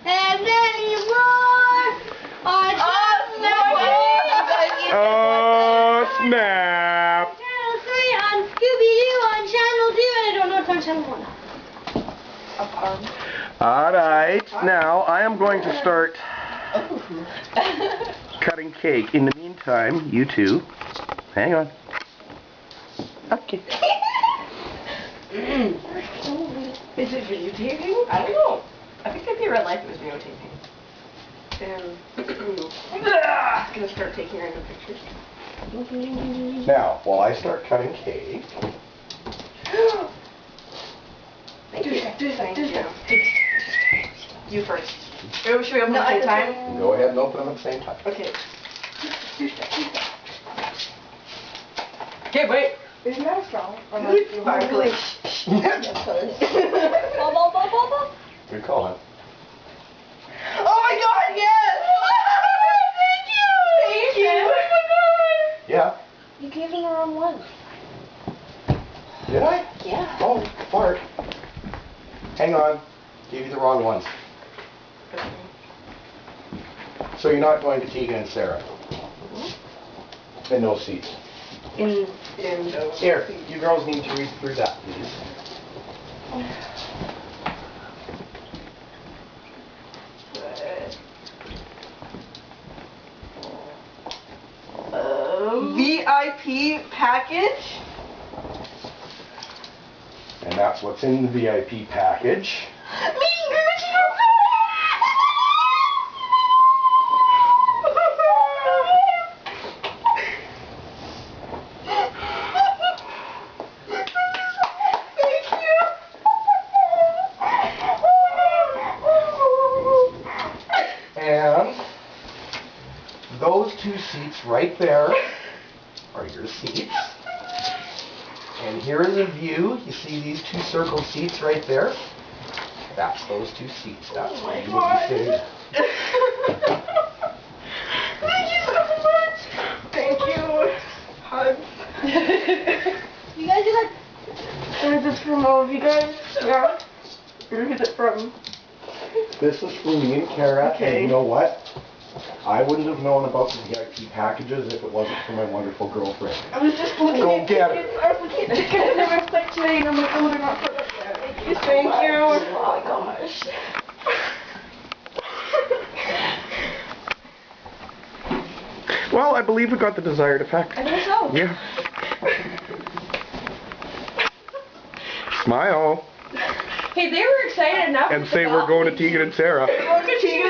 and many more on Oh, snap! Channel 3 on Scooby-Doo on Channel 2, and I don't know what's on Channel 1. Alright, now I am going to start cutting cake. In the meantime, you two, hang on. Okay. Is it videotaping? I don't know. I think I read life was videotaping. I'm gonna start taking random pictures. Now, while I start cutting cake. Thank you. Thank you. You first. Should we open at the same time? Go ahead and open them at the same time. Okay. Okay, wait. Isn't that a straw? It's sparkly. Good call, huh? Oh my god, yes! Thank you! Thank you! Oh my god! Yeah. You gave me the wrong one. Did I? Yeah. Oh, Bart. Hang on. Gave you the wrong ones. So you're not going to Tegan and Sarah? In those seats. In Here, you girls need to read through that, please. VIP package? And that's what's in the VIP package. And those two seats right there are your seats. And here is a view. You see these two circle seats right there? That's those two seats. That's where you will be sitting. Thank you so much! Thank you. Hugs. You guys are like... Is this from all of you guys? Yeah? Or is it from... This is from me and Kara, Okay. and you know what? I wouldn't have known about the VIP packages if it wasn't for my wonderful girlfriend. I was just looking Go at get tickets. I was looking at tickets in my website today, and I'm like, oh, they're not put up yet. Thank you so much. Oh my gosh. Well, I believe we got the desired effect. I think so. Yeah. Smile. Hey, they were excited enough. And say we're going to Tegan and Sarah. We're going to Tegan